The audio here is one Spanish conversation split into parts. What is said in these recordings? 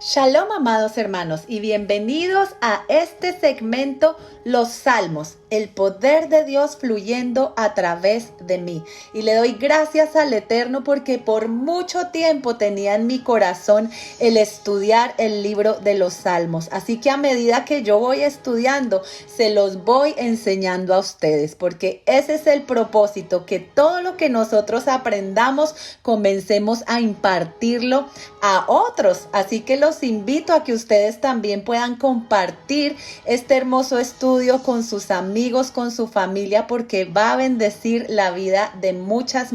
Shalom, amados hermanos, y bienvenidos a este segmento, Los Salmos, el poder de Dios fluyendo a través de mí. Y le doy gracias al Eterno porque por mucho tiempo tenía en mi corazón el estudiar el libro de los Salmos. Así que a medida que yo voy estudiando, se los voy enseñando a ustedes, porque ese es el propósito, que todo lo que nosotros aprendamos, comencemos a impartirlo a otros. Así que los invito a que ustedes también puedan compartir este hermoso estudio con sus amigos, con su familia, porque va a bendecir la vida de muchas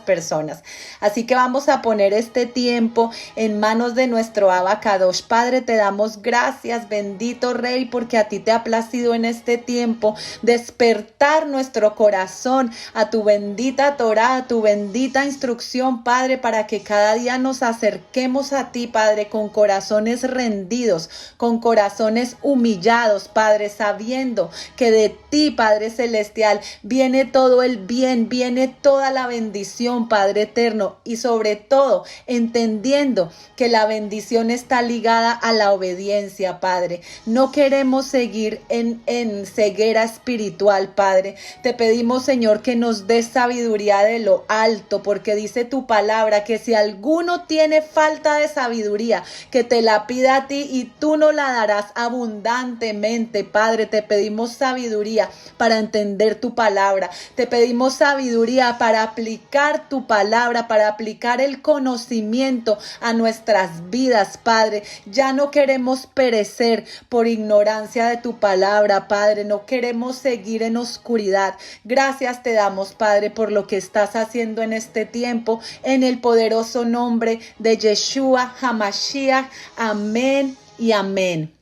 personas. Así que vamos a poner este tiempo en manos de nuestro Abba Kadosh. Padre, te damos gracias, bendito Rey, porque a ti te ha placido en este tiempo despertar nuestro corazón a tu bendita Torá, a tu bendita instrucción, Padre, para que cada día nos acerquemos a ti, Padre, con corazones rendidos, con corazones humillados, Padre, sabiendo que de ti, Padre Celestial, viene todo el bien, viene toda la bendición, Padre Eterno, y sobre todo entendiendo que la bendición está ligada a la obediencia, Padre. No queremos seguir en ceguera espiritual, Padre. Te pedimos, Señor, que nos des sabiduría de lo alto, porque dice tu palabra que si alguno tiene falta de sabiduría, que te la pida a ti y tú no la darás abundantemente, Padre. Te pedimos sabiduría para entender tu palabra. Te pedimos sabiduría para aplicar tu palabra, para aplicar el conocimiento a nuestras vidas, Padre. Ya no queremos perecer por ignorancia de tu palabra, Padre. No queremos seguir en oscuridad. Gracias te damos, Padre, por lo que estás haciendo en este tiempo, en el poderoso nombre de Yeshua HaMashiach. Amén y amén.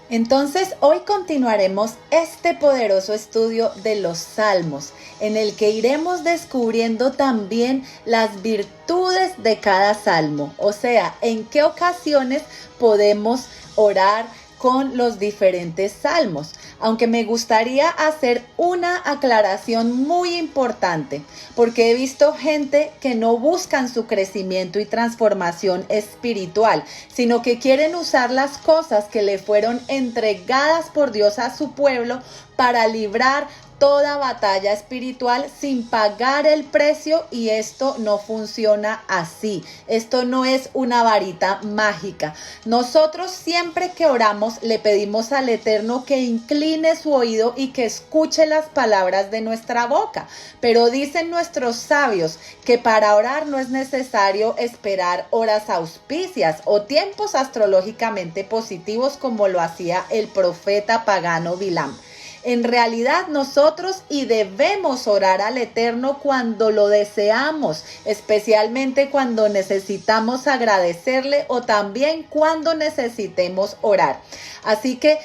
Entonces, hoy continuaremos este poderoso estudio de los Salmos, en el que iremos descubriendo también las virtudes de cada salmo, o sea, en qué ocasiones podemos orar con los diferentes salmos. Aunque me gustaría hacer una aclaración muy importante, porque he visto gente que no buscan su crecimiento y transformación espiritual, sino que quieren usar las cosas que le fueron entregadas por Dios a su pueblo para librar toda batalla espiritual sin pagar el precio, y esto no funciona así. Esto no es una varita mágica. Nosotros siempre que oramos le pedimos al Eterno que incline su oído y que escuche las palabras de nuestra boca. Pero dicen nuestros sabios que para orar no es necesario esperar horas auspicias o tiempos astrológicamente positivos como lo hacía el profeta pagano Bilam. En realidad nosotros debemos orar al Eterno cuando lo deseamos, especialmente cuando necesitamos agradecerle o también cuando necesitemos orar. Así que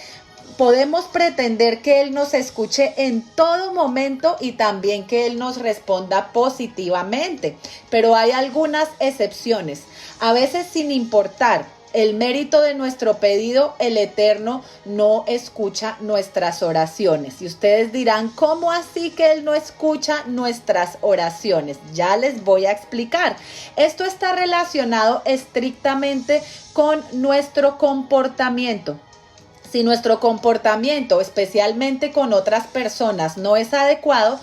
podemos pretender que Él nos escuche en todo momento y también que Él nos responda positivamente, pero hay algunas excepciones. A veces, sin importar el mérito de nuestro pedido, el Eterno no escucha nuestras oraciones. Y ustedes dirán, ¿cómo así que Él no escucha nuestras oraciones? Ya les voy a explicar. Esto está relacionado estrictamente con nuestro comportamiento. Si nuestro comportamiento, especialmente con otras personas, no es adecuado,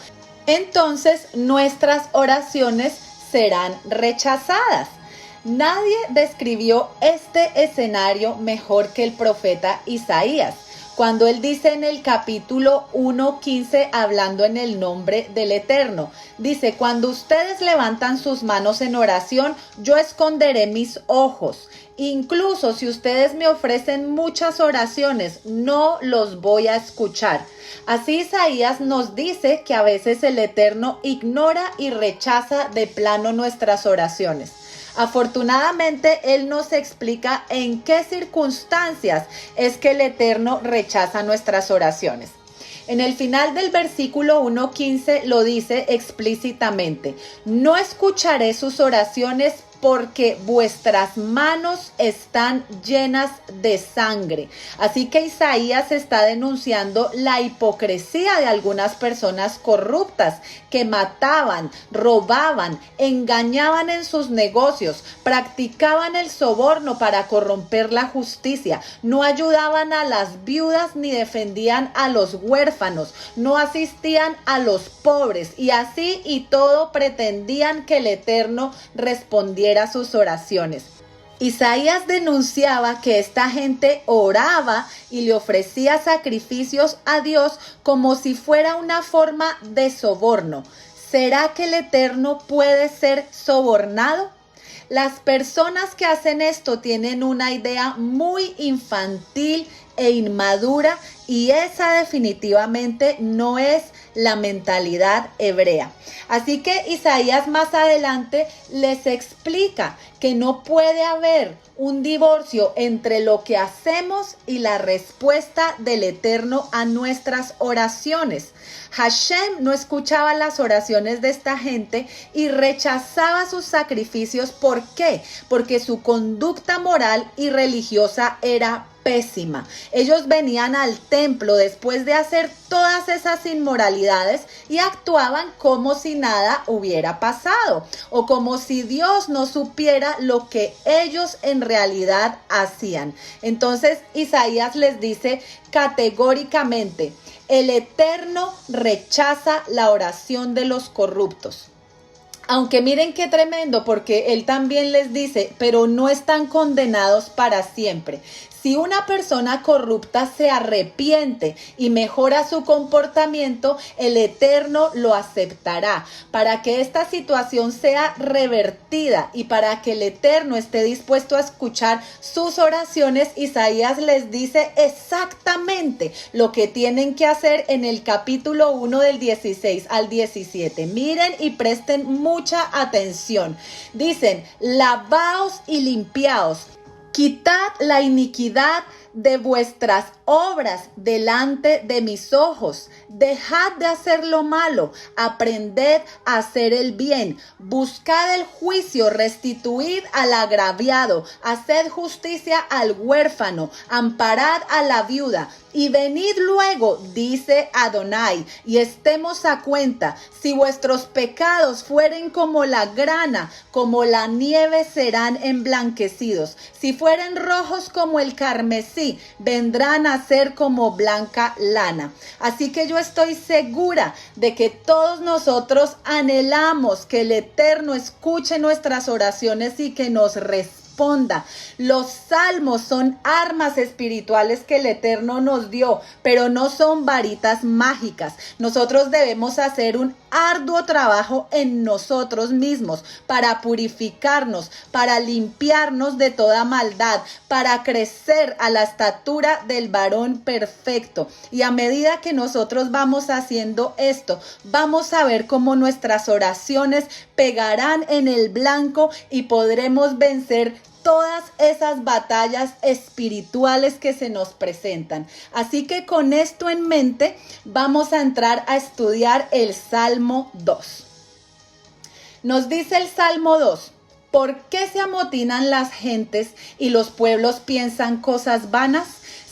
entonces nuestras oraciones serán rechazadas. Nadie describió este escenario mejor que el profeta Isaías, cuando él dice en el capítulo 1:15, hablando en el nombre del Eterno, dice: cuando ustedes levantan sus manos en oración, yo esconderé mis ojos. Incluso si ustedes me ofrecen muchas oraciones, no los voy a escuchar. Así Isaías nos dice que a veces el Eterno ignora y rechaza de plano nuestras oraciones. Afortunadamente, Él nos explica en qué circunstancias es que el Eterno rechaza nuestras oraciones. En el final del versículo 1:15 lo dice explícitamente: no escucharé sus oraciones porque vuestras manos están llenas de sangre. Así que Isaías está denunciando la hipocresía de algunas personas corruptas que mataban, robaban, engañaban en sus negocios, practicaban el soborno para corromper la justicia, no ayudaban a las viudas ni defendían a los huérfanos, no asistían a los pobres y así y todo pretendían que el Eterno respondiera a sus oraciones. Isaías denunciaba que esta gente oraba y le ofrecía sacrificios a Dios como si fuera una forma de soborno. ¿Será que el Eterno puede ser sobornado? Las personas que hacen esto tienen una idea muy infantil e inmadura y esa definitivamente no es la mentalidad hebrea. Así que Isaías más adelante les explica que no puede haber un divorcio entre lo que hacemos y la respuesta del Eterno a nuestras oraciones. Hashem no escuchaba las oraciones de esta gente y rechazaba sus sacrificios. ¿Por qué? Porque su conducta moral y religiosa era pésima. Ellos venían al templo después de hacer todas esas inmoralidades y actuaban como si nada hubiera pasado o como si Dios no supiera lo que ellos en realidad hacían. Entonces Isaías les dice categóricamente: el Eterno rechaza la oración de los corruptos. Aunque miren qué tremendo, porque él también les dice, pero no están condenados para siempre. Si una persona corrupta se arrepiente y mejora su comportamiento, el Eterno lo aceptará. Para que esta situación sea revertida y para que el Eterno esté dispuesto a escuchar sus oraciones, Isaías les dice exactamente lo que tienen que hacer en el capítulo 1 del 16 al 17. Miren y presten mucha atención. Dicen: lavaos y limpiaos. Quitad la iniquidad de vuestras obras delante de mis ojos. Dejad de hacer lo malo, aprended a hacer el bien. Buscad el juicio, restituid al agraviado, haced justicia al huérfano, amparad a la viuda. Y venid luego, dice Adonai, y estemos a cuenta. Si vuestros pecados fueren como la grana, como la nieve serán emblanquecidos. Si fueren rojos como el carmesí, vendrán a ser como blanca lana. Así que yo estoy segura de que todos nosotros anhelamos que el Eterno escuche nuestras oraciones y que nos responda. Los salmos son armas espirituales que el Eterno nos dio, pero no son varitas mágicas. Nosotros debemos hacer un arduo trabajo en nosotros mismos para purificarnos, para limpiarnos de toda maldad, para crecer a la estatura del varón perfecto. Y a medida que nosotros vamos haciendo esto, vamos a ver cómo nuestras oraciones pegarán en el blanco y podremos vencer todas esas batallas espirituales que se nos presentan. Así que con esto en mente vamos a entrar a estudiar el Salmo 2. Nos dice el Salmo 2: ¿por qué se amotinan las gentes y los pueblos piensan cosas vanas?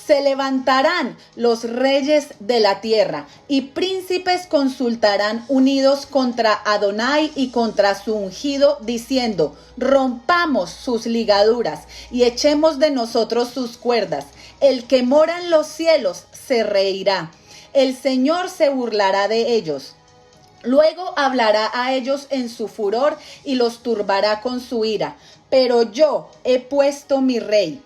Se levantarán los reyes de la tierra y príncipes consultarán unidos contra Adonai y contra su ungido, diciendo: rompamos sus ligaduras y echemos de nosotros sus cuerdas. El que mora en los cielos se reirá. El Señor se burlará de ellos. Luego hablará a ellos en su furor y los turbará con su ira. Pero yo he puesto mi rey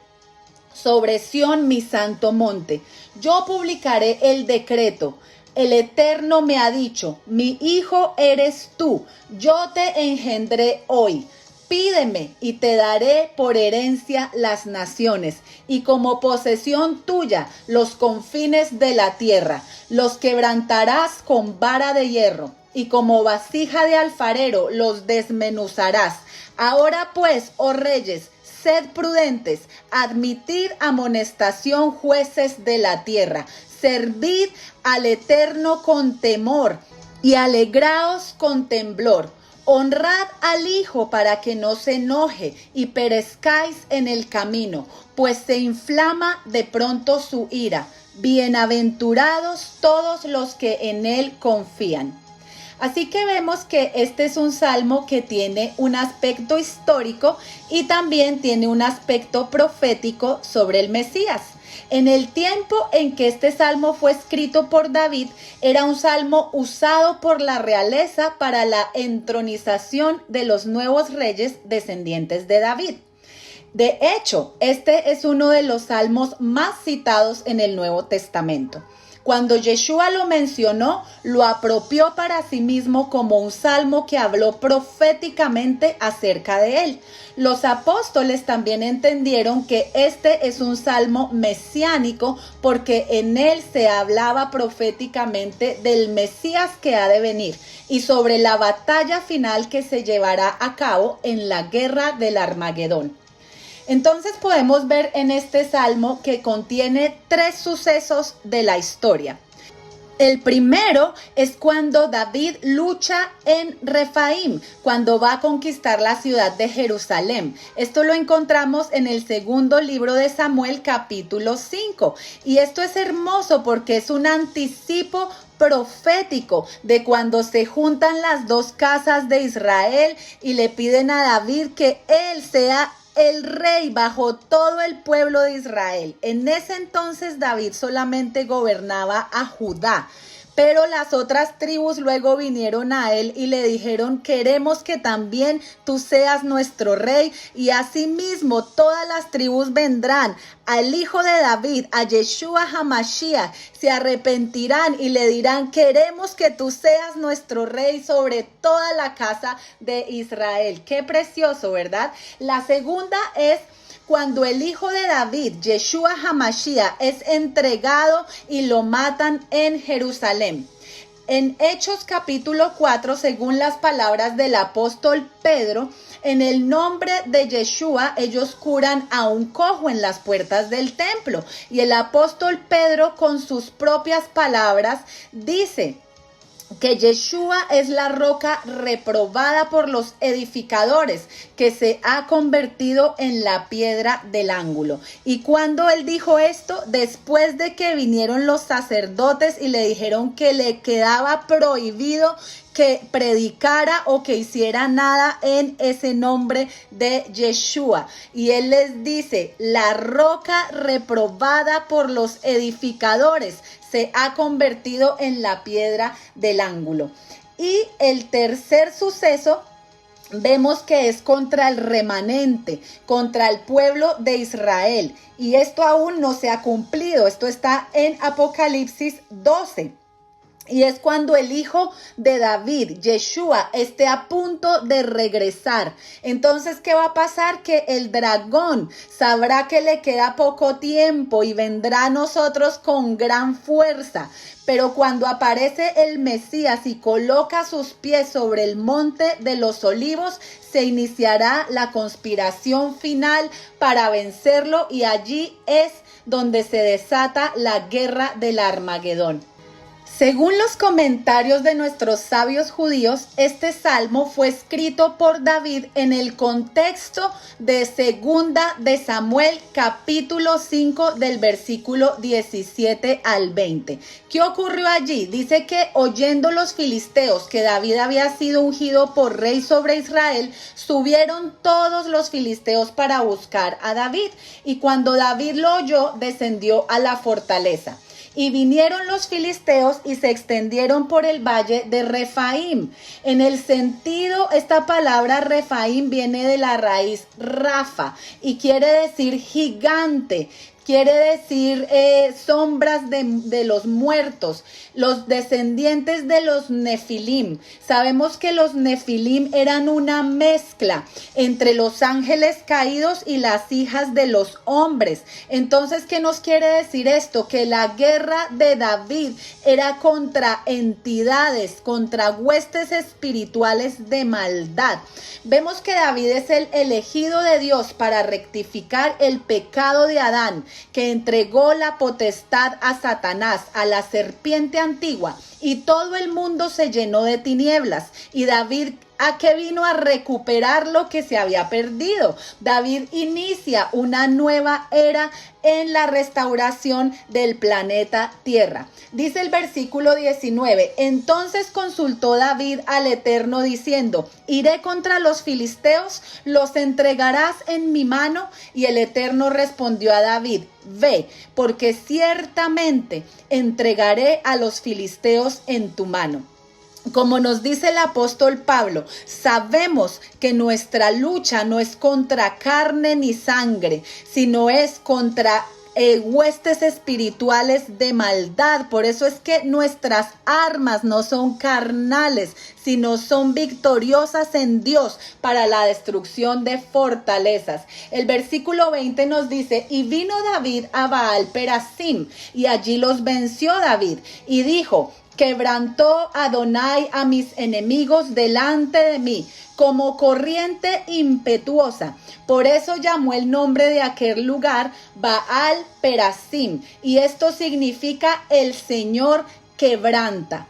sobre Sión, mi santo monte. Yo publicaré el decreto. El Eterno me ha dicho: mi hijo eres tú, yo te engendré hoy. Pídeme y te daré por herencia las naciones y como posesión tuya los confines de la tierra. Los quebrantarás con vara de hierro y como vasija de alfarero los desmenuzarás. Ahora pues, oh reyes, sed prudentes, admitid amonestación, jueces de la tierra. Servid al Eterno con temor y alegraos con temblor. Honrad al hijo para que no se enoje y perezcáis en el camino, pues se inflama de pronto su ira. Bienaventurados todos los que en él confían. Así que vemos que este es un salmo que tiene un aspecto histórico y también tiene un aspecto profético sobre el Mesías. En el tiempo en que este salmo fue escrito por David, era un salmo usado por la realeza para la entronización de los nuevos reyes descendientes de David. De hecho, este es uno de los salmos más citados en el Nuevo Testamento. Cuando Yeshua lo mencionó, lo apropió para sí mismo como un salmo que habló proféticamente acerca de él. Los apóstoles también entendieron que este es un salmo mesiánico porque en él se hablaba proféticamente del Mesías que ha de venir y sobre la batalla final que se llevará a cabo en la guerra del Armagedón. Entonces podemos ver en este salmo que contiene 3 sucesos de la historia. El primero es cuando David lucha en Refaim, cuando va a conquistar la ciudad de Jerusalén. Esto lo encontramos en el segundo libro de Samuel, capítulo 5. Y esto es hermoso porque es un anticipo profético de cuando se juntan las dos casas de Israel y le piden a David que él sea el rey bajo todo el pueblo de Israel. En ese entonces David solamente gobernaba a Judá, pero las otras tribus luego vinieron a él y le dijeron: queremos que también tú seas nuestro rey. Y asimismo todas las tribus vendrán al hijo de David, a Yeshua HaMashiach, se arrepentirán y le dirán: queremos que tú seas nuestro rey sobre toda la casa de Israel. Qué precioso, ¿verdad? La segunda es cuando el hijo de David, Yeshua HaMashiach, es entregado y lo matan en Jerusalén. En Hechos capítulo 4, según las palabras del apóstol Pedro, en el nombre de Yeshua ellos curan a un cojo en las puertas del templo. Y el apóstol Pedro, con sus propias palabras, dice que Yeshua es la roca reprobada por los edificadores, que se ha convertido en la piedra del ángulo. Y cuando él dijo esto, después de que vinieron los sacerdotes y le dijeron que le quedaba prohibido que predicara o que hiciera nada en ese nombre de Yeshua. Y él les dice: la roca reprobada por los edificadores se ha convertido en la piedra del ángulo. Y el tercer suceso vemos que es contra el remanente, contra el pueblo de Israel. Y esto aún no se ha cumplido. Esto está en Apocalipsis 12. Y es cuando el hijo de David, Yeshua, esté a punto de regresar. Entonces, ¿qué va a pasar? Que el dragón sabrá que le queda poco tiempo y vendrá a nosotros con gran fuerza. Pero cuando aparece el Mesías y coloca sus pies sobre el monte de los olivos, se iniciará la conspiración final para vencerlo, y allí es donde se desata la guerra del Armagedón. Según los comentarios de nuestros sabios judíos, este salmo fue escrito por David en el contexto de Segunda de Samuel, capítulo 5, del versículo 17 al 20. ¿Qué ocurrió allí? Dice que oyendo los filisteos que David había sido ungido por rey sobre Israel, subieron todos los filisteos para buscar a David. Y cuando David lo oyó, descendió a la fortaleza. Y vinieron los filisteos y se extendieron por el valle de Refaim. En el sentido, esta palabra Refaim viene de la raíz Rafa y quiere decir gigante. Quiere decir sombras de los muertos, los descendientes de los Nefilim. Sabemos que los Nefilim eran una mezcla entre los ángeles caídos y las hijas de los hombres. Entonces, ¿qué nos quiere decir esto? Que la guerra de David era contra entidades, contra huestes espirituales de maldad. Vemos que David es el elegido de Dios para rectificar el pecado de Adán, que entregó la potestad a Satanás, a la serpiente antigua, y todo el mundo se llenó de tinieblas. Y David ¿A qué vino? A recuperar lo que se había perdido. David inicia una nueva era en la restauración del planeta Tierra. Dice el versículo 19, entonces consultó David al Eterno diciendo, iré contra los filisteos, los entregarás en mi mano. Y el Eterno respondió a David, ve, porque ciertamente entregaré a los filisteos en tu mano. Como nos dice el apóstol Pablo, sabemos que nuestra lucha no es contra carne ni sangre, sino es contra huestes espirituales de maldad. Por eso es que nuestras armas no son carnales, sino son victoriosas en Dios para la destrucción de fortalezas. El versículo 20 nos dice, y vino David a Baal Perasim, y allí los venció David, y dijo, quebrantó Adonai a mis enemigos delante de mí, como corriente impetuosa. Por eso llamó el nombre de aquel lugar Baal Perasim, y esto significa el Señor quebranta.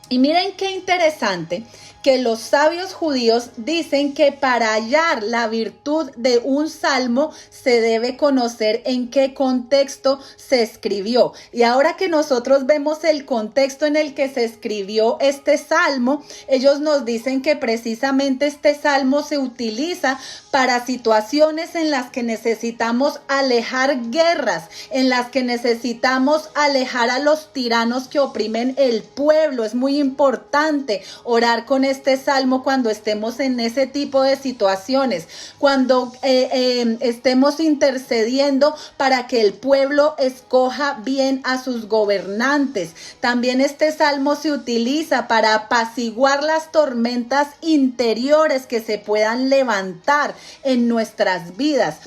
Y miren qué interesante que los sabios judíos dicen que para hallar la virtud de un salmo se debe conocer en qué contexto se escribió. Y ahora que nosotros vemos el contexto en el que se escribió este salmo, ellos nos dicen que precisamente este salmo se utiliza para situaciones en las que necesitamos alejar guerras, en las que necesitamos alejar a los tiranos que oprimen el pueblo. Es muy importante orar con este salmo cuando estemos en ese tipo de situaciones, cuando estemos intercediendo para que el pueblo escoja bien a sus gobernantes. También este salmo se utiliza para apaciguar las tormentas interiores que se puedan levantar en nuestras vidas.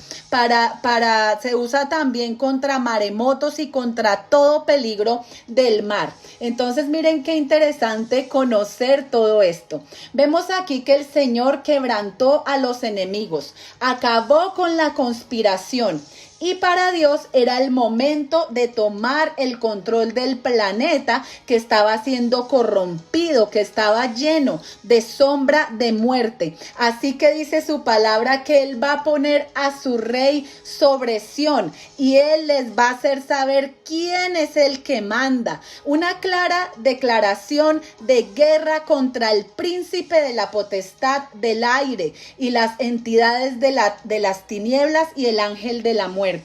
Se usa también contra maremotos y contra todo peligro del mar. Entonces miren qué interesante conocer todo esto. Vemos aquí que el Señor quebrantó a los enemigos, acabó con la conspiración. Y para Dios era el momento de tomar el control del planeta que estaba siendo corrompido, que estaba lleno de sombra de muerte. Así que dice su palabra que Él va a poner a su rey sobre Sión y Él les va a hacer saber quién es el que manda. Una clara declaración de guerra contra el príncipe de la potestad del aire y las entidades de las tinieblas y el ángel de la muerte.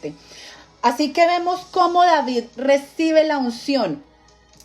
Así que vemos cómo David recibe la unción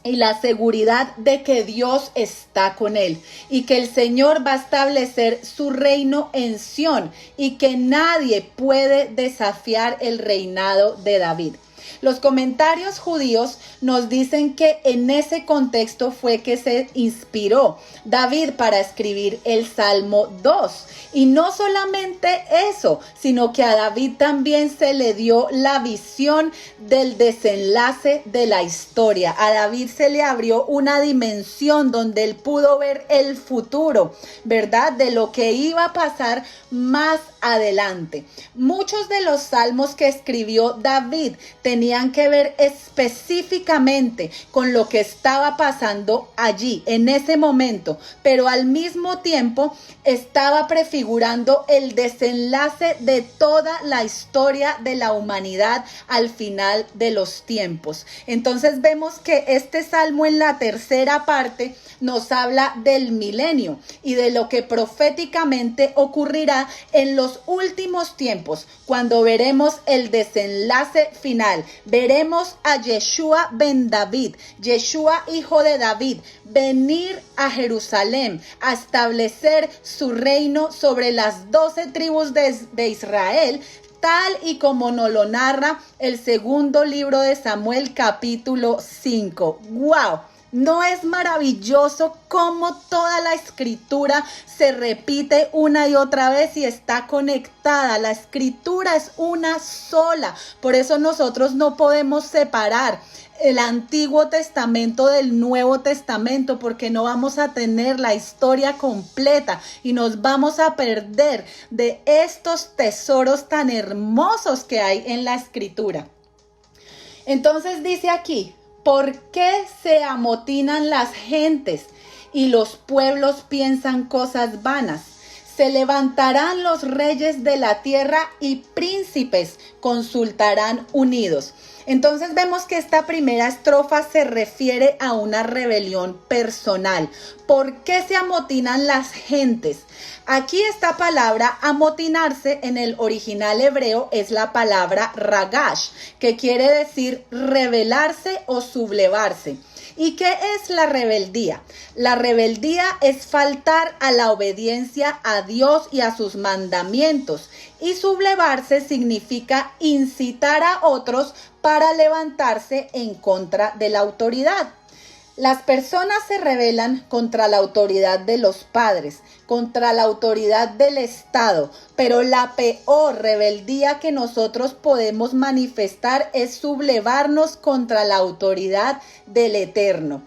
y la seguridad de que Dios está con él y que el Señor va a establecer su reino en Sión y que nadie puede desafiar el reinado de David. Los comentarios judíos nos dicen que en ese contexto fue que se inspiró David para escribir el Salmo 2. Y no solamente eso, sino que a David también se le dio la visión del desenlace de la historia. A David se le abrió una dimensión donde él pudo ver el futuro, ¿verdad? De lo que iba a pasar más adelante. Muchos de los salmos que escribió David tenían que ver específicamente con lo que estaba pasando allí, en ese momento, pero al mismo tiempo estaba prefigurando el desenlace de toda la historia de la humanidad al final de los tiempos. Entonces vemos que este salmo en la tercera parte nos habla del milenio y de lo que proféticamente ocurrirá en los últimos tiempos, cuando veremos el desenlace final. Veremos a Yeshua ben David, Yeshua hijo de David, venir a Jerusalén a establecer su reino sobre las 12 tribus de Israel, tal y como nos lo narra el segundo libro de Samuel, capítulo 5. ¡Wow! ¿No es maravilloso cómo toda la escritura se repite una y otra vez y está conectada? La escritura es una sola. Por eso nosotros no podemos separar el Antiguo Testamento del Nuevo Testamento, porque no vamos a tener la historia completa y nos vamos a perder de estos tesoros tan hermosos que hay en la escritura. Entonces dice aquí, ¿por qué se amotinan las gentes y los pueblos piensan cosas vanas. Se levantarán los reyes de la tierra y príncipes consultarán unidos. Entonces vemos que esta primera estrofa se refiere a una rebelión personal. ¿Por qué se amotinan las gentes? Aquí esta palabra amotinarse en el original hebreo es la palabra ragash, que quiere decir rebelarse o sublevarse. ¿Y qué es la rebeldía? La rebeldía es faltar a la obediencia a Dios y a sus mandamientos. Y sublevarse significa incitar a otros para levantarse en contra de la autoridad. Las personas se rebelan contra la autoridad de los padres, contra la autoridad del Estado, pero la peor rebeldía que nosotros podemos manifestar es sublevarnos contra la autoridad del Eterno.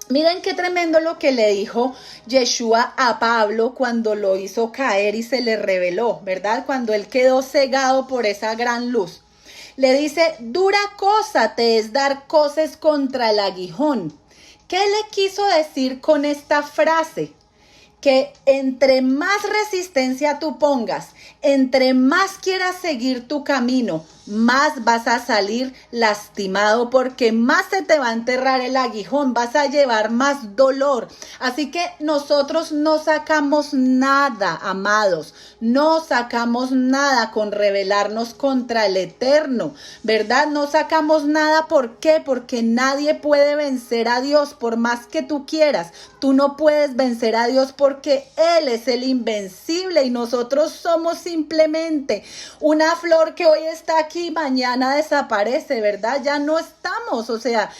Miren qué tremendo lo que le dijo Yeshua a Pablo cuando lo hizo caer y se le reveló, ¿verdad? Cuando él quedó cegado por esa gran luz. Le dice, dura cosa te es dar coces contra el aguijón. ¿Qué le quiso decir con esta frase? Que entre más resistencia tú pongas, entre más quieras seguir tu camino, más vas a salir lastimado porque más se te va a enterrar el aguijón, vas a llevar más dolor. Así que nosotros no sacamos nada, amados, no sacamos nada con rebelarnos contra el Eterno, ¿verdad? No sacamos nada, ¿por qué? Porque nadie puede vencer a Dios por más que tú quieras. Tú no puedes vencer a Dios porque Él es el invencible y nosotros somos simplemente una flor que hoy está aquí y mañana desaparece, ¿verdad? Ya no estamos, o sea,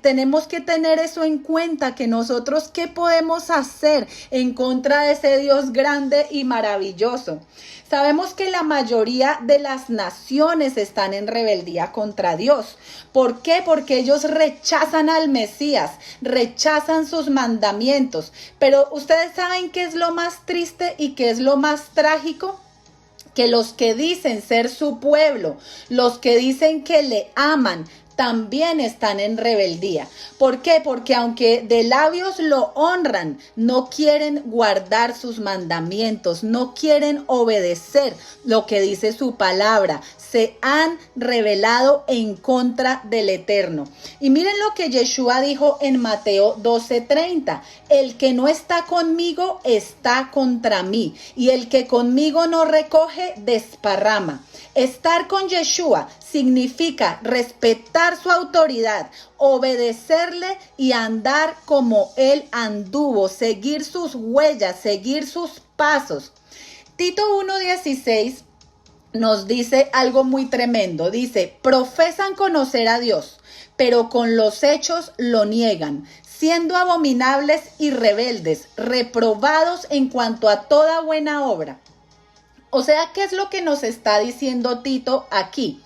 tenemos que tener eso en cuenta, que nosotros qué podemos hacer en contra de ese Dios grande y maravilloso. Sabemos que la mayoría de las naciones están en rebeldía contra Dios. ¿Por qué? Porque ellos rechazan al Mesías, rechazan sus mandamientos. Pero ¿ustedes saben qué es lo más triste y qué es lo más trágico? Que los que dicen ser su pueblo, los que dicen que le aman, también están en rebeldía. ¿Por qué? Porque aunque de labios lo honran, no quieren guardar sus mandamientos, no quieren obedecer lo que dice su palabra. Se han rebelado en contra del Eterno. Y miren lo que Yeshua dijo en Mateo 12:30. El que no está conmigo está contra mí, y el que conmigo no recoge, desparrama. Estar con Yeshua significa respetar su autoridad, obedecerle y andar como Él anduvo, seguir sus huellas, seguir sus pasos. Tito 1:16 nos dice algo muy tremendo. Dice, profesan conocer a Dios, pero con los hechos lo niegan, siendo abominables y rebeldes, reprobados en cuanto a toda buena obra. O sea, ¿qué es lo que nos está diciendo Tito aquí?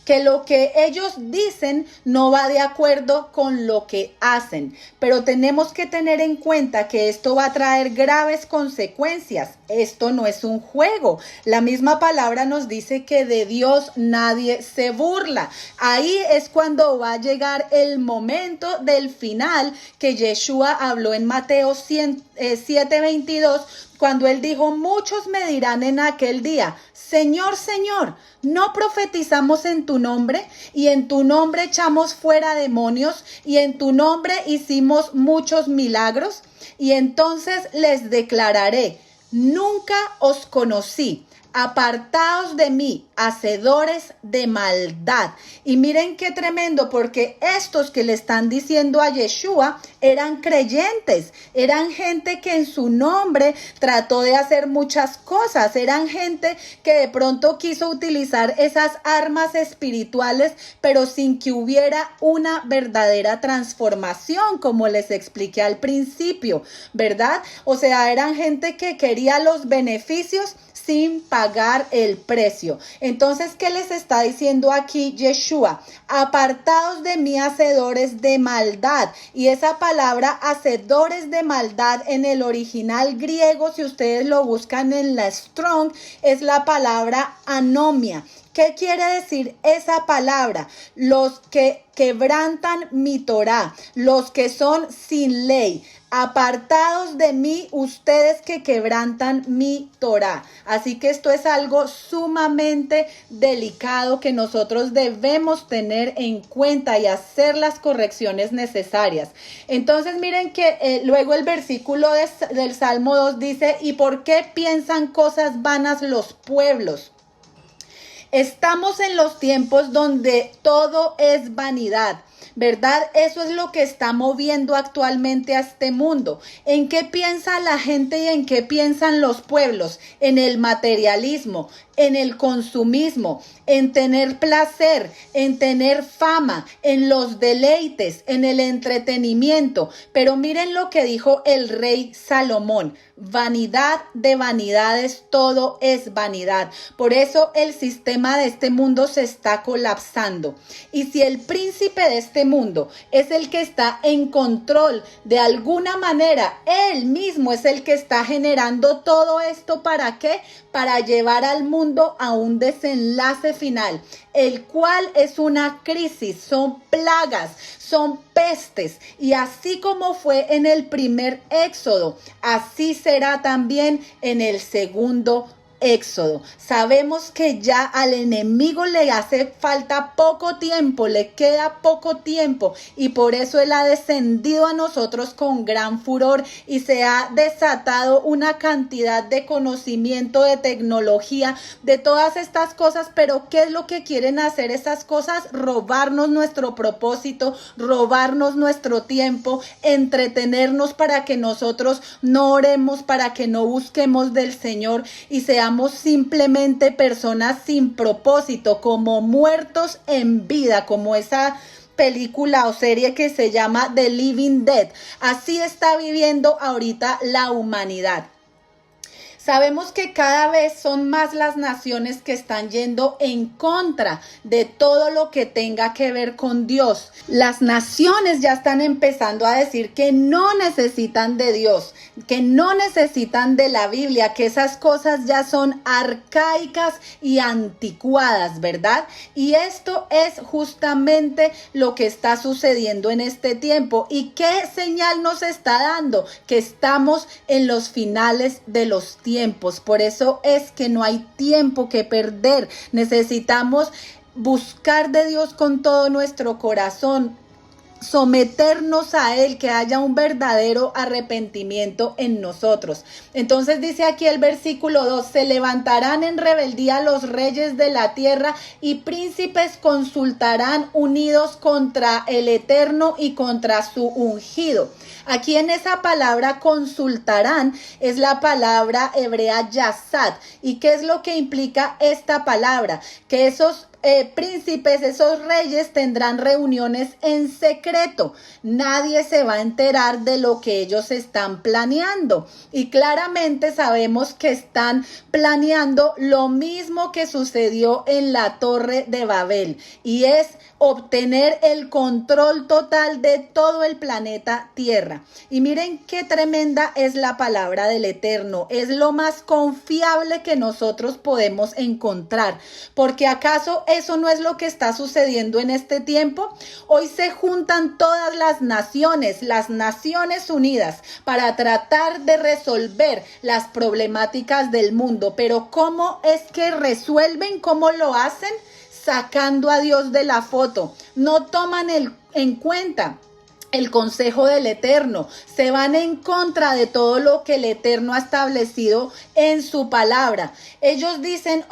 Que lo que ellos dicen no va de acuerdo con lo que hacen, pero tenemos que tener en cuenta que esto va a traer graves consecuencias. Esto no es un juego. La misma palabra nos dice que de Dios nadie se burla. Ahí es cuando va a llegar el momento del final que Yeshua habló en Mateo 7:22, cuando él dijo, muchos me dirán en aquel día, Señor, Señor, ¿no profetizamos en tu nombre? Y en tu nombre echamos fuera demonios, y en tu nombre hicimos muchos milagros. Y entonces les declararé, nunca os conocí. Apartaos de mí, hacedores de maldad. Y miren qué tremendo, porque estos que le están diciendo a Yeshua eran creyentes, eran gente que en su nombre trató de hacer muchas cosas, eran gente que de pronto quiso utilizar esas armas espirituales, pero sin que hubiera una verdadera transformación, como les expliqué al principio, ¿verdad? O sea, eran gente que quería los beneficios sin pagar el precio. Entonces, ¿qué les está diciendo aquí Yeshua? Apartaos de mí, hacedores de maldad. Y esa palabra hacedores de maldad en el original griego, si ustedes lo buscan en la Strong, es la palabra anomia. ¿Qué quiere decir esa palabra? Los que quebrantan mi Torá, los que son sin ley. Apartados de mí, ustedes que quebrantan mi Torá. Así que esto es algo sumamente delicado que nosotros debemos tener en cuenta y hacer las correcciones necesarias. Entonces miren que luego el versículo del Salmo 2 dice, ¿y por qué piensan cosas vanas los pueblos? Estamos en los tiempos donde todo es vanidad, ¿verdad? Eso es lo que está moviendo actualmente a este mundo. ¿En qué piensa la gente y en qué piensan los pueblos? En el materialismo, en el consumismo, en tener placer, en tener fama, en los deleites, en el entretenimiento. Pero miren lo que dijo el rey Salomón. Vanidad de vanidades, todo es vanidad. Por eso el sistema de este mundo se está colapsando. Y si el príncipe de este mundo es el que está en control de alguna manera, él mismo es el que está generando todo esto. ¿Para qué? Para llevar al mundo a un desenlace final, el cual es una crisis, son plagas, son pestes, y así como fue en el primer éxodo, así será también en el segundo éxodo. Sabemos que ya al enemigo le hace falta poco tiempo, le queda poco tiempo, y por eso él ha descendido a nosotros con gran furor y se ha desatado una cantidad de conocimiento, de tecnología, de todas estas cosas. Pero ¿qué es lo que quieren hacer esas cosas? Robarnos nuestro propósito, robarnos nuestro tiempo, entretenernos para que nosotros no oremos, para que no busquemos del Señor y seamos simplemente personas sin propósito, como muertos en vida, como esa película o serie que se llama The Living Dead. Así está viviendo ahorita la humanidad. Sabemos que cada vez son más las naciones que están yendo en contra de todo lo que tenga que ver con Dios. Las naciones ya están empezando a decir que no necesitan de Dios, que no necesitan de la Biblia, que esas cosas ya son arcaicas y anticuadas, ¿verdad? Y esto es justamente lo que está sucediendo en este tiempo. ¿Y qué señal nos está dando? Que estamos en los finales de los tiempos. Por eso es que no hay tiempo que perder. Necesitamos buscar de Dios con todo nuestro corazón, someternos a Él, que haya un verdadero arrepentimiento en nosotros. Entonces dice aquí el versículo 2, se levantarán en rebeldía los reyes de la tierra y príncipes consultarán unidos contra el Eterno y contra su ungido. Aquí en esa palabra consultarán es la palabra hebrea yasad. ¿Y qué es lo que implica esta palabra? Que esos príncipes, esos reyes tendrán reuniones en secreto. Nadie se va a enterar de lo que ellos están planeando. Y claramente sabemos que están planeando lo mismo que sucedió en la Torre de Babel. Y es obtener el control total de todo el planeta Tierra. Y miren qué tremenda es la palabra del Eterno. Es lo más confiable que nosotros podemos encontrar. Porque ¿acaso eso no es lo que está sucediendo en este tiempo? Hoy se juntan todas las Naciones Unidas, para tratar de resolver las problemáticas del mundo. Pero ¿cómo es que resuelven? ¿Cómo lo hacen? Sacando a Dios de la foto. No toman en cuenta el consejo del Eterno, se van en contra de todo lo que el Eterno ha establecido en su palabra. Ellos dicen,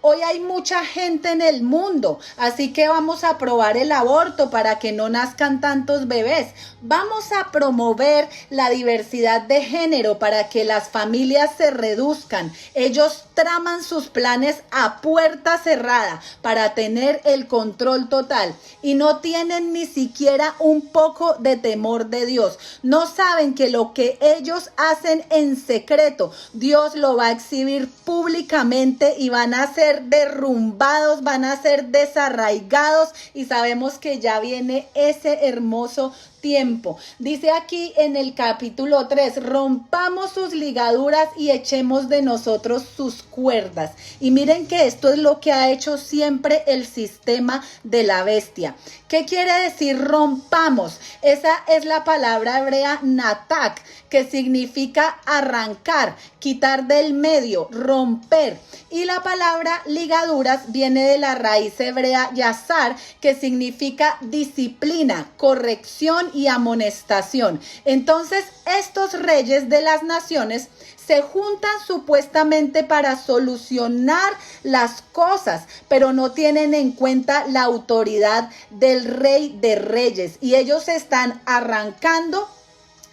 hoy hay mucha gente en el mundo, así que vamos a aprobar el aborto para que no nazcan tantos bebés. Vamos a promover la diversidad de género para que las familias se reduzcan. Ellos traman sus planes a puerta cerrada para tener el control total y no tienen ni siquiera un poco de temor de Dios. No saben que lo que ellos hacen en secreto, Dios lo va a exhibir públicamente y van a ser derrumbados, van a ser desarraigados, y sabemos que ya viene ese hermoso tiempo. Dice aquí en el capítulo 3, rompamos sus ligaduras y echemos de nosotros sus cuerdas. Y miren que esto es lo que ha hecho siempre el sistema de la bestia. ¿Qué quiere decir rompamos? Esa es la palabra hebrea natak, que significa arrancar, quitar del medio, romper. Y la palabra ligaduras viene de la raíz hebrea yazar, que significa disciplina, corrección y amonestación. Entonces, estos reyes de las naciones se juntan supuestamente para solucionar las cosas, pero no tienen en cuenta la autoridad del Rey de Reyes. Y ellos están arrancando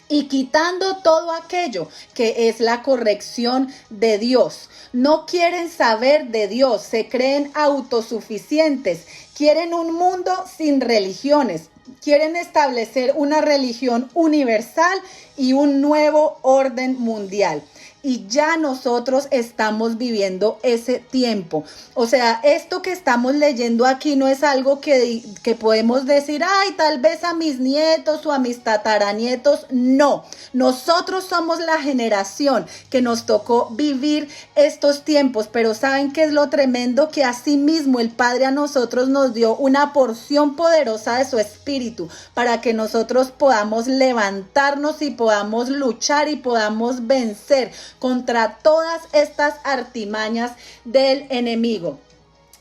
y quitando todo aquello que es la corrección de Dios. No quieren saber de Dios, se creen autosuficientes, quieren un mundo sin religiones. Quieren establecer una religión universal y un nuevo orden mundial. Y ya nosotros estamos viviendo ese tiempo. O sea, esto que estamos leyendo aquí no es algo que podemos decir, ay, tal vez a mis nietos o a mis tataranietos. No, nosotros somos la generación que nos tocó vivir estos tiempos. Pero ¿saben qué es lo tremendo? Que así mismo el Padre a nosotros nos dio una porción poderosa de su Espíritu para que nosotros podamos levantarnos y podamos luchar y podamos vencer contra todas estas artimañas del enemigo.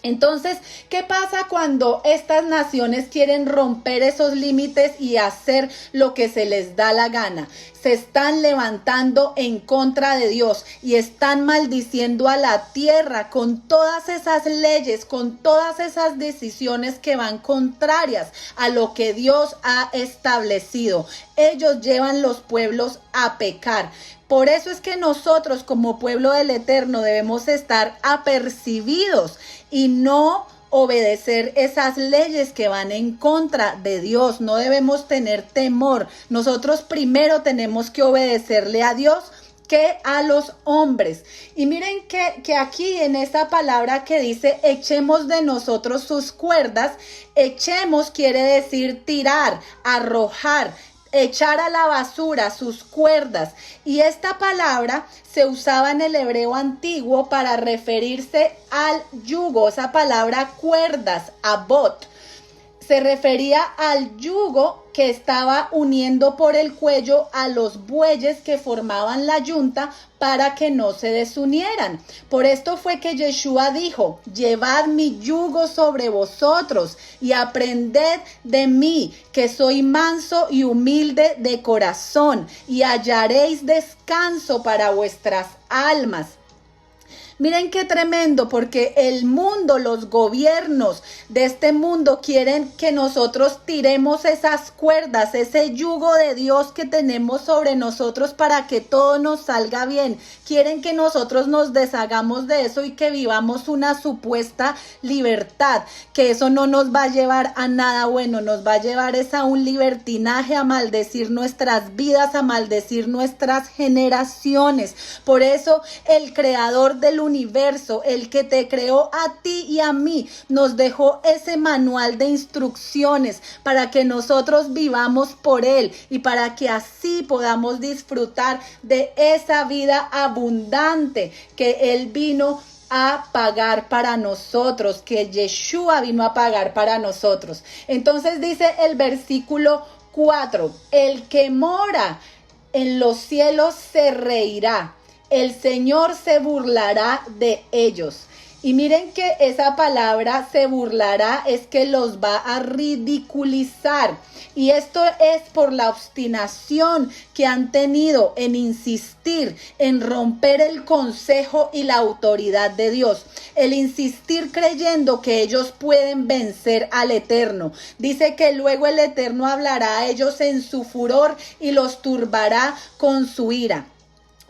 Entonces, ¿qué pasa cuando estas naciones quieren romper esos límites y hacer lo que se les da la gana? Se están levantando en contra de Dios y están maldiciendo a la tierra con todas esas leyes, con todas esas decisiones que van contrarias a lo que Dios ha establecido. Ellos llevan los pueblos a pecar. Por eso es que nosotros como pueblo del Eterno debemos estar apercibidos y no obedecer esas leyes que van en contra de Dios. No debemos tener temor. Nosotros primero tenemos que obedecerle a Dios que a los hombres. Y miren que aquí en esta palabra que dice echemos de nosotros sus cuerdas, echemos quiere decir tirar, arrojar, echar a la basura sus cuerdas. Y esta palabra se usaba en el hebreo antiguo para referirse al yugo. Esa palabra cuerdas, abot, se refería al yugo que estaba uniendo por el cuello a los bueyes que formaban la yunta para que no se desunieran. Por esto fue que Yeshua dijo, llevad mi yugo sobre vosotros y aprended de mí, que soy manso y humilde de corazón, y hallaréis descanso para vuestras almas. Miren qué tremendo, porque el mundo, los gobiernos de este mundo quieren que nosotros tiremos esas cuerdas, ese yugo de Dios que tenemos sobre nosotros para que todo nos salga bien. Quieren que nosotros nos deshagamos de eso y que vivamos una supuesta libertad, que eso no nos va a llevar a nada bueno, nos va a llevar a un libertinaje, a maldecir nuestras vidas, a maldecir nuestras generaciones. Por eso el creador del universo, el que te creó a ti y a mí, nos dejó ese manual de instrucciones para que nosotros vivamos por él y para que así podamos disfrutar de esa vida abundante que él vino a pagar para nosotros, que Yeshua vino a pagar para nosotros. Entonces dice el versículo 4, el que mora en los cielos se reirá. El Señor se burlará de ellos. Y miren que esa palabra se burlará es que los va a ridiculizar. Y esto es por la obstinación que han tenido en insistir, en romper el consejo y la autoridad de Dios. El insistir creyendo que ellos pueden vencer al Eterno. Dice que luego el Eterno hablará a ellos en su furor y los turbará con su ira.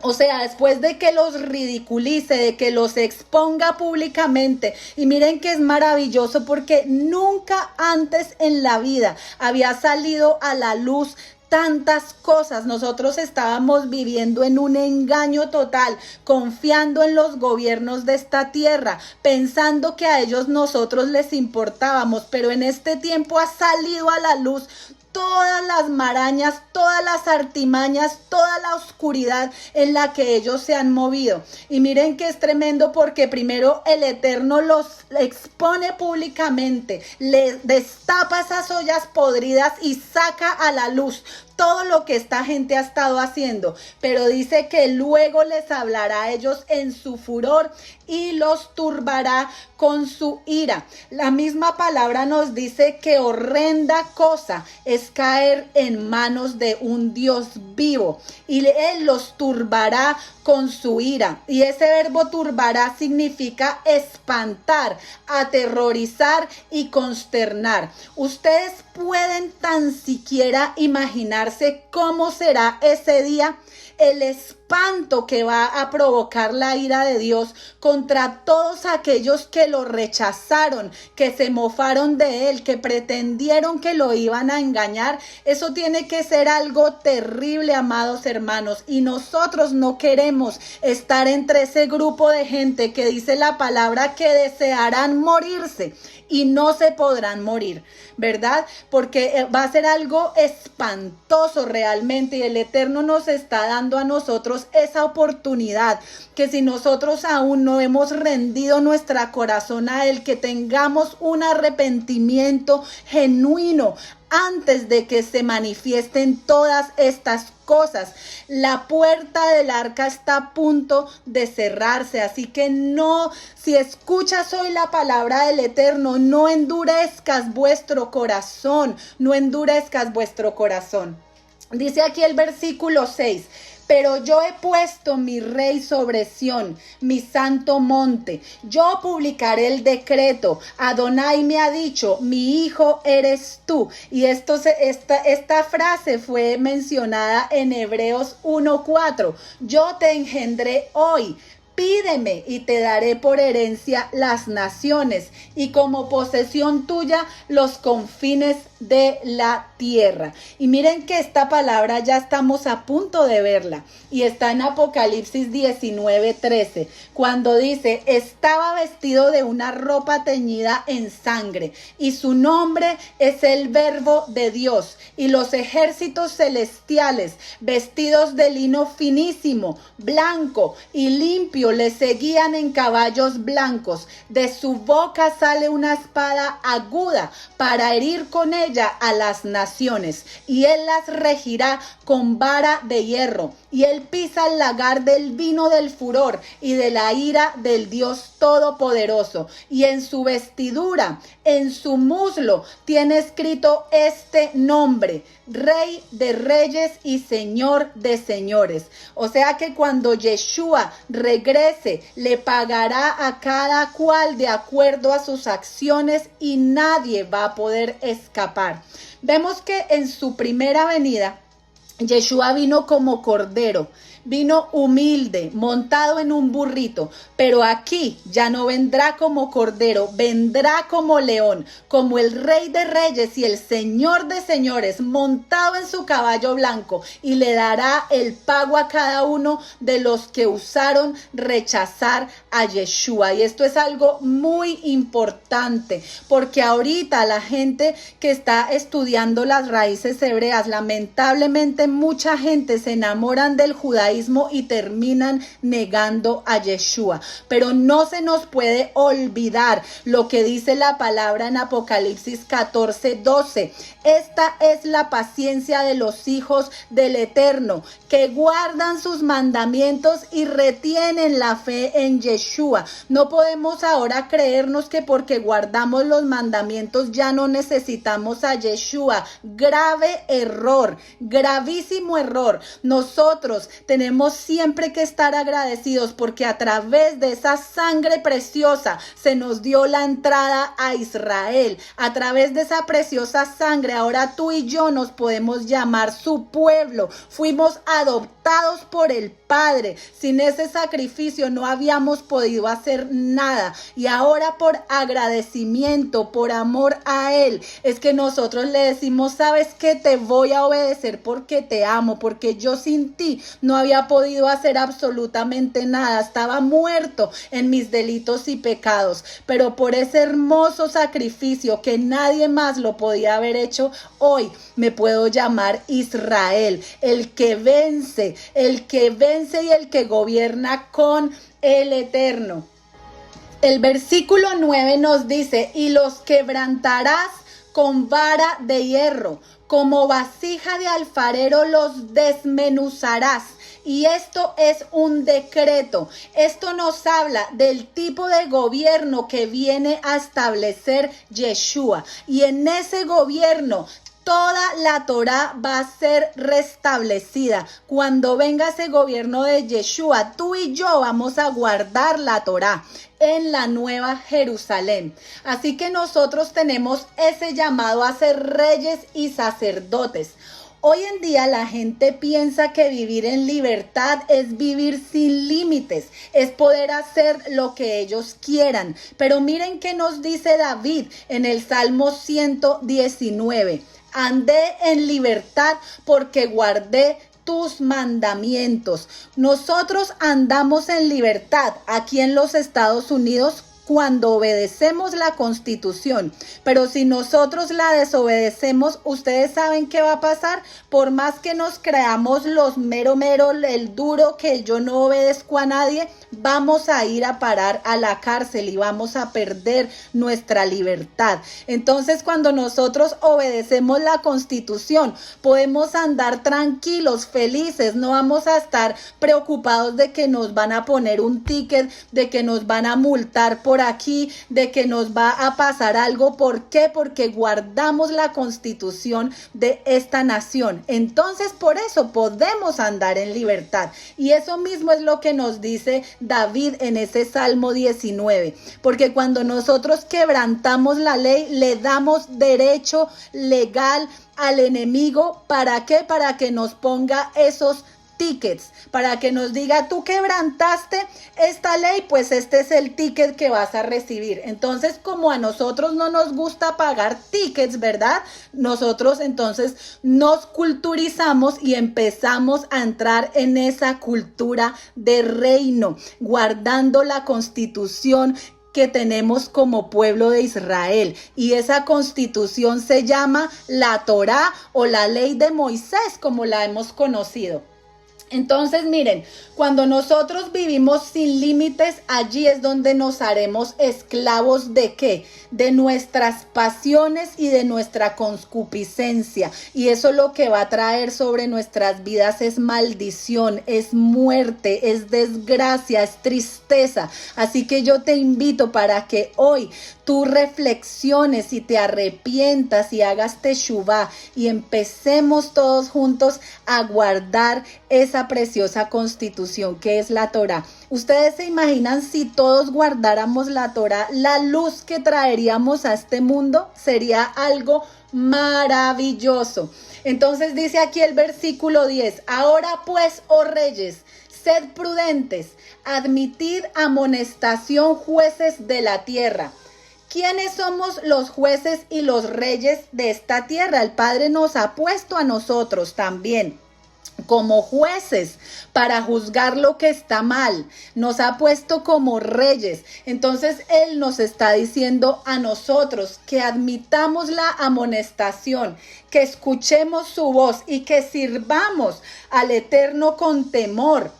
O sea, después de que los ridiculice, de que los exponga públicamente. Y miren que es maravilloso porque nunca antes en la vida había salido a la luz tantas cosas. Nosotros estábamos viviendo en un engaño total, confiando en los gobiernos de esta tierra, pensando que a ellos nosotros les importábamos, pero en este tiempo ha salido a la luz todas las marañas, todas las artimañas, toda la oscuridad en la que ellos se han movido. Y miren que es tremendo porque primero el Eterno los expone públicamente, les destapa esas ollas podridas y saca a la luz todo lo que esta gente ha estado haciendo, pero dice que luego les hablará a ellos en su furor y los turbará con su ira. La misma palabra nos dice que horrenda cosa es caer en manos de un Dios vivo y Él los turbará con su ira. Y ese verbo turbará significa espantar, aterrorizar y consternar. Ustedes pueden tan siquiera imaginarse cómo será ese día, el espanto que va a provocar la ira de Dios contra todos aquellos que lo rechazaron, que se mofaron de él, que pretendieron que lo iban a engañar. Eso tiene que ser algo terrible, amados hermanos, y nosotros no queremos estar entre ese grupo de gente que dice la palabra que desearán morirse y no se podrán morir, ¿verdad? Porque va a ser algo espantoso realmente, y el Eterno nos está dando a nosotros esa oportunidad, que si nosotros aún no hemos rendido nuestro corazón a Él, que tengamos un arrepentimiento genuino antes de que se manifiesten todas estas cosas. La puerta del arca está a punto de cerrarse, así que no, si escuchas hoy la palabra del Eterno, no endurezcas vuestro corazón, no endurezcas vuestro corazón. Dice aquí el versículo 6. Pero yo he puesto mi rey sobre Sión, mi santo monte. Yo publicaré el decreto. Adonai me ha dicho, mi hijo eres tú. Y esta frase fue mencionada en Hebreos 1:4. Yo te engendré hoy. Pídeme y te daré por herencia las naciones y como posesión tuya los confines de la tierra. Y miren que esta palabra ya estamos a punto de verla y está en Apocalipsis 19:13, cuando dice: estaba vestido de una ropa teñida en sangre y su nombre es el Verbo de Dios, y los ejércitos celestiales vestidos de lino finísimo, blanco y limpio le seguían en caballos blancos. De su boca sale una espada aguda para herir con ella a las naciones, y él las regirá con vara de hierro, y él pisa el lagar del vino del furor y de la ira del Dios Todopoderoso, y en su vestidura, en su muslo, tiene escrito este nombre: Rey de Reyes y Señor de Señores. O sea que cuando Yeshua regrese, le pagará a cada cual de acuerdo a sus acciones y nadie va a poder escapar. Vemos que en su primera venida, Yeshua vino como cordero, vino humilde, montado en un burrito, pero aquí ya no vendrá como cordero, vendrá como león, como el Rey de Reyes y el Señor de Señores, montado en su caballo blanco, y le dará el pago a cada uno de los que usaron rechazar a Yeshua. Y esto es algo muy importante, porque ahorita la gente que está estudiando las raíces hebreas, lamentablemente mucha gente se enamoran del judaísmo y terminan negando a Yeshua. Pero no se nos puede olvidar lo que dice la palabra en Apocalipsis 14:12. Esta es la paciencia de los hijos del Eterno, que guardan sus mandamientos y retienen la fe en Yeshua. No podemos ahora creernos que porque guardamos los mandamientos ya no necesitamos a Yeshua. Grave error, gravísimo error. Nosotros tenemos siempre que estar agradecidos porque a través de esa sangre preciosa se nos dio la entrada a Israel. A través de esa preciosa sangre, ahora tú y yo nos podemos llamar su pueblo. Fuimos adoptados adoptados por el Padre. Sin ese sacrificio no habíamos podido hacer nada. Y ahora por agradecimiento, por amor a Él, es que nosotros le decimos, ¿sabes qué? Te voy a obedecer porque te amo, porque yo sin ti no había podido hacer absolutamente nada. Estaba muerto en mis delitos y pecados. Pero por ese hermoso sacrificio que nadie más lo podía haber hecho, hoy me puedo llamar Israel, el que vence y el que gobierna con el Eterno. El versículo 9 nos dice, y los quebrantarás con vara de hierro, como vasija de alfarero los desmenuzarás. Y esto es un decreto. Esto nos habla del tipo de gobierno que viene a establecer Yeshua. Y en ese gobierno toda la Torá va a ser restablecida. Cuando venga ese gobierno de Yeshua, tú y yo vamos a guardar la Torá en la Nueva Jerusalén. Así que nosotros tenemos ese llamado a ser reyes y sacerdotes. Hoy en día la gente piensa que vivir en libertad es vivir sin límites, es poder hacer lo que ellos quieran. Pero miren qué nos dice David en el Salmo 119. Andé en libertad porque guardé tus mandamientos. Nosotros andamos en libertad aquí en los Estados Unidos cuando obedecemos la Constitución, pero si nosotros la desobedecemos, ustedes saben qué va a pasar. Por más que nos creamos los mero, el duro, que yo no obedezco a nadie, vamos a ir a parar a la cárcel y vamos a perder nuestra libertad. Entonces, cuando nosotros obedecemos la Constitución, podemos andar tranquilos, felices, no vamos a estar preocupados de que nos van a poner un ticket, de que nos van a multar por aquí, de que nos va a pasar algo. ¿Por qué? Porque guardamos la Constitución de esta nación. Entonces, por eso podemos andar en libertad. Y eso mismo es lo que nos dice David en ese Salmo 19. Porque cuando nosotros quebrantamos la ley, le damos derecho legal al enemigo. ¿Para qué? Para que nos ponga esos tickets, para que nos diga, tú quebrantaste esta ley, pues este es el ticket que vas a recibir. Entonces, como a nosotros no nos gusta pagar tickets, ¿verdad? Nosotros entonces nos culturizamos y empezamos a entrar en esa cultura de reino, guardando la Constitución que tenemos como pueblo de Israel. Y esa Constitución se llama la Torá o la ley de Moisés, como la hemos conocido. Entonces, miren, cuando nosotros vivimos sin límites, allí es donde nos haremos esclavos ¿de qué? De nuestras pasiones y de nuestra concupiscencia. Y eso lo que va a traer sobre nuestras vidas es maldición, es muerte, es desgracia, es tristeza. Así que yo te invito para que hoy tú reflexiones y te arrepientas y hagas teshuvá y empecemos todos juntos a guardar esa preciosa Constitución que es la Torá. Ustedes se imaginan, si todos guardáramos la Torá, la luz que traeríamos a este mundo sería algo maravilloso. Entonces dice aquí el versículo 10, ahora pues, oh reyes, sed prudentes, admitid amonestación, jueces de la tierra. ¿Quiénes somos los jueces y los reyes de esta tierra? El Padre nos ha puesto a nosotros también como jueces para juzgar lo que está mal. Nos ha puesto como reyes. Entonces Él nos está diciendo a nosotros que admitamos la amonestación, que escuchemos su voz y que sirvamos al Eterno con temor,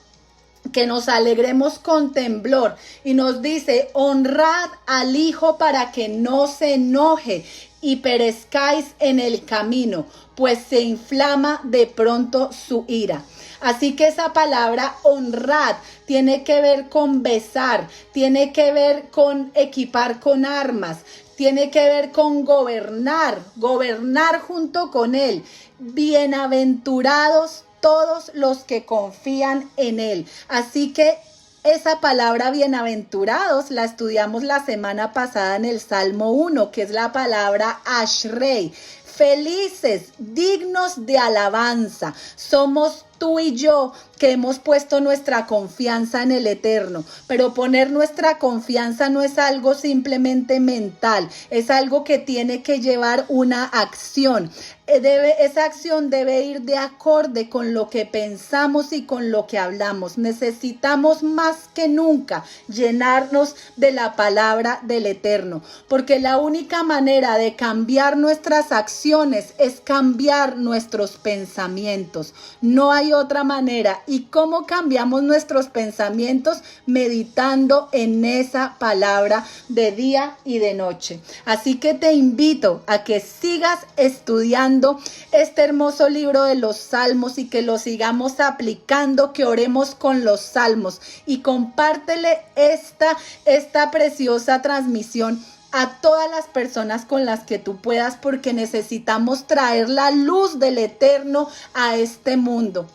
que nos alegremos con temblor. Y nos dice, honrad al Hijo para que no se enoje y perezcáis en el camino, pues se inflama de pronto su ira. Así que esa palabra honrad tiene que ver con besar, tiene que ver con equipar con armas, tiene que ver con gobernar junto con Él. Bienaventurados todos los que confían en Él. Así que esa palabra bienaventurados la estudiamos la semana pasada en el Salmo 1, que es la palabra Ashrei. Felices, dignos de alabanza. Somos tú y yo que hemos puesto nuestra confianza en el Eterno. Pero poner nuestra confianza no es algo simplemente mental, es algo que tiene que llevar una acción. Esa acción debe ir de acorde con lo que pensamos y con lo que hablamos. Necesitamos más que nunca llenarnos de la palabra del Eterno, porque la única manera de cambiar nuestras acciones es cambiar nuestros pensamientos. No hay otra manera. ¿Y cómo cambiamos nuestros pensamientos? Meditando en esa palabra de día y de noche. Así que te invito a que sigas estudiando este hermoso libro de los Salmos y que lo sigamos aplicando, que oremos con los Salmos y compártele esta preciosa transmisión a todas las personas con las que tú puedas, porque necesitamos traer la luz del Eterno a este mundo.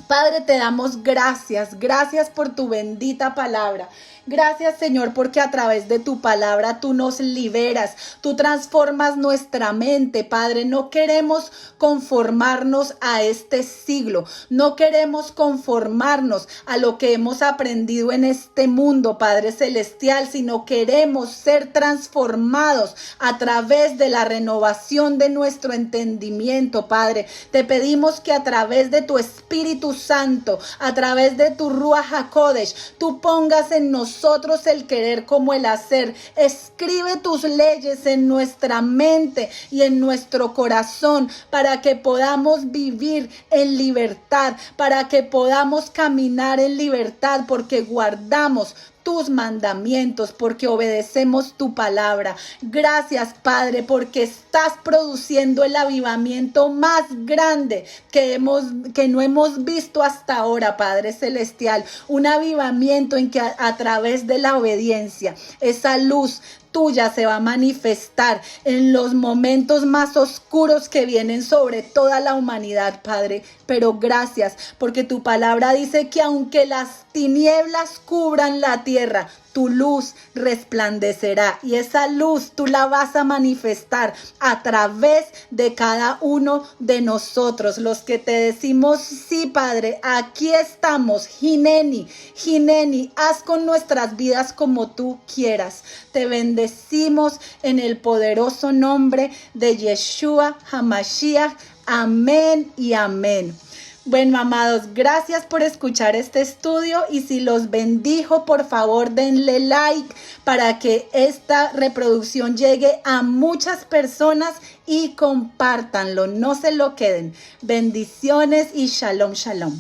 Padre, te damos gracias por tu bendita palabra. Gracias, Señor, porque a través de tu palabra tú nos liberas, tú transformas nuestra mente, Padre. No queremos conformarnos a este siglo, no queremos conformarnos a lo que hemos aprendido en este mundo, Padre Celestial, sino queremos ser transformados a través de la renovación de nuestro entendimiento, Padre. Te pedimos que a través de tu Espíritu Santo, a través de tu Ruach HaKodesh, tú pongas en nosotros el querer como el hacer. Escribe tus leyes en nuestra mente y en nuestro corazón para que podamos vivir en libertad, para que podamos caminar en libertad, porque guardamos tus mandamientos, porque obedecemos tu palabra. Gracias, Padre, porque estás produciendo el avivamiento más grande que no hemos visto hasta ahora, Padre Celestial. Un avivamiento en que a través de la obediencia, esa luz tuya se va a manifestar en los momentos más oscuros que vienen sobre toda la humanidad, Padre. Pero gracias, porque tu palabra dice que aunque las tinieblas cubran la tierra, tu luz resplandecerá, y esa luz tú la vas a manifestar a través de cada uno de nosotros, los que te decimos: sí, Padre, aquí estamos. Hineni, haz con nuestras vidas como tú quieras. Te bendecimos en el poderoso nombre de Yeshua HaMashiach. Amén y amén. Bueno, amados, gracias por escuchar este estudio, y si los bendijo, por favor denle like para que esta reproducción llegue a muchas personas, y compártanlo, no se lo queden. Bendiciones y shalom, shalom.